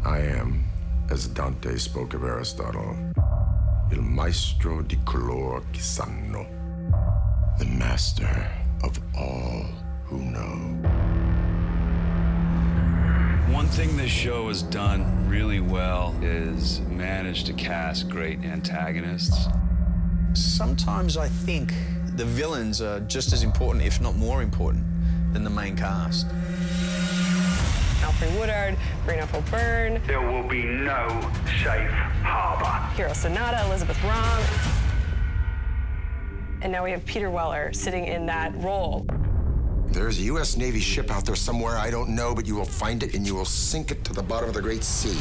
I am, as Dante spoke of Aristotle, il maestro di coloro che sanno, the master of all who know. One thing this show has done really well is manage to cast great antagonists. Sometimes I think the villains are just as important, if not more important, than the main cast. Alfred Woodard, Brina O'Byrne. There will be no safe harbor. Hiro Sonata, Elizabeth Wrong. And now we have Peter Weller sitting in that role. There's a U.S. Navy ship out there somewhere I don't know, but you will find it and you will sink it to the bottom of the Great Sea.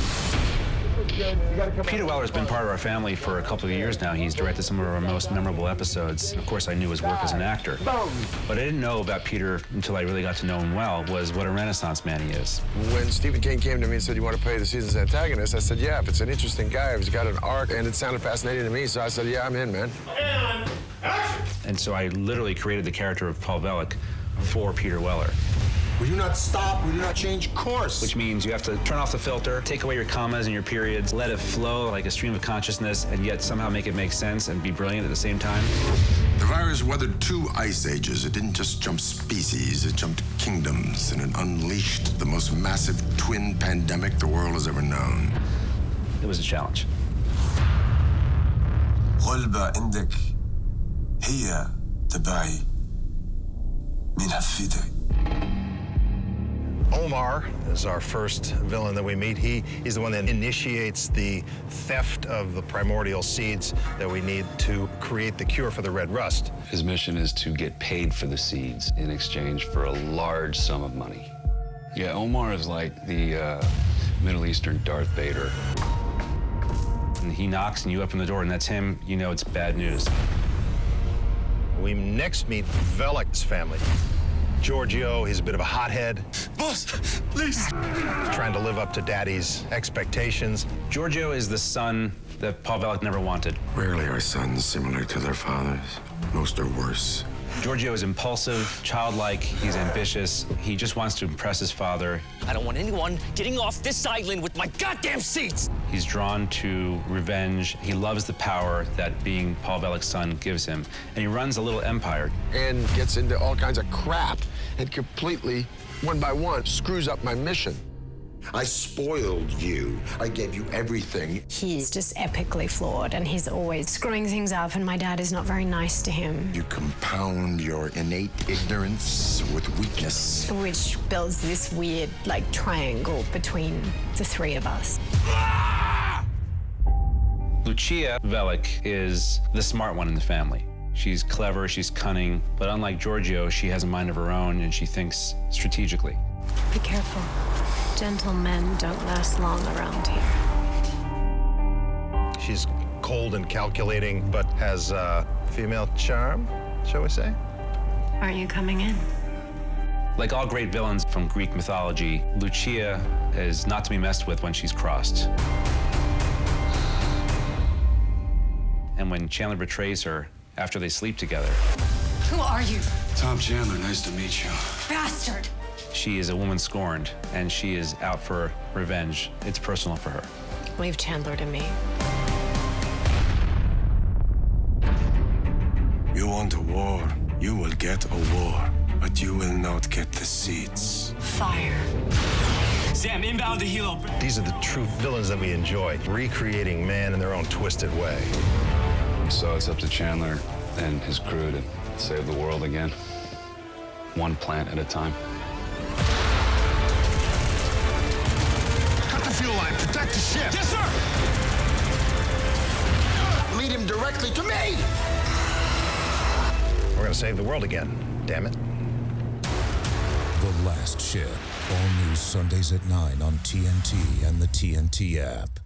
Peter Weller's been part of our family for a couple of years now. He's directed some of our most memorable episodes. Of course, I knew his work as an actor. What I didn't know about Peter until I really got to know him well was what a Renaissance man he is. When Stephen King came to me and said, you want to play the season's antagonist, I said, yeah, if it's an interesting guy, if he's got an arc, and it sounded fascinating to me, so I said, yeah, I'm in, man. And action! And so I literally created the character of Paul VELLEK for Peter Weller. We do not stop, we do not change course. Which means you have to turn off the filter, take away your commas and your periods, let it flow like a stream of consciousness, and yet somehow make it make sense and be brilliant at the same time. The virus weathered 2 ice ages. It didn't just jump species, it jumped kingdoms, and it unleashed the most massive twin pandemic the world has ever known. It was a challenge. غلبة عندك هي تبعي من هفيدك. Omar is our first villain that we meet. He's the one that initiates the theft of the primordial seeds that we need to create the cure for the red rust. His mission is to get paid for the seeds in exchange for a large sum of money. Yeah, Omar is like the Middle Eastern Darth Vader. And he knocks and you open the door and that's him, you know it's bad news. We next meet VELLEK's family. Giorgio, he's a bit of a hothead. Boss, please. Trying to live up to Daddy's expectations. Giorgio is the son that Paul VELLEK never wanted. Rarely are sons similar to their fathers. Most are worse. Giorgio is impulsive, childlike, he's ambitious. He just wants to impress his father. I don't want anyone getting off this island with my goddamn seats! He's drawn to revenge. He loves the power that being Paul VELLEK's son gives him. And he runs a little empire. And gets into all kinds of crap and completely, one by one, screws up my mission. I spoiled you. I gave you everything. He's just epically flawed, and he's always screwing things up, and my dad is not very nice to him. You compound your innate ignorance with weakness. Which builds this weird, like, triangle between the 3 of us. Lucia VELLEK is the smart one in the family. She's clever, she's cunning, but unlike Giorgio, she has a mind of her own and she thinks strategically. Be careful. Gentlemen don't last long around here. She's cold and calculating, but has female charm, shall we say? Aren't you coming in? Like all great villains from Greek mythology, Lucia is not to be messed with when she's crossed. And when Chandler betrays her after they sleep together. Who are you? Tom Chandler, nice to meet you. Bastard! She is a woman scorned, and she is out for revenge. It's personal for her. Leave Chandler to me. You want a war, you will get a war, but you will not get the seeds. Fire. Sam, inbound to helo. These are the true villains that we enjoy, recreating man in their own twisted way. So it's up to Chandler and his crew to save the world again. One plant at a time. Cut the fuel line, protect the ship. Yes, sir! Lead him directly to me! We're gonna save the world again, damn it. The Last Ship, all news Sundays at 9 on TNT and the TNT app.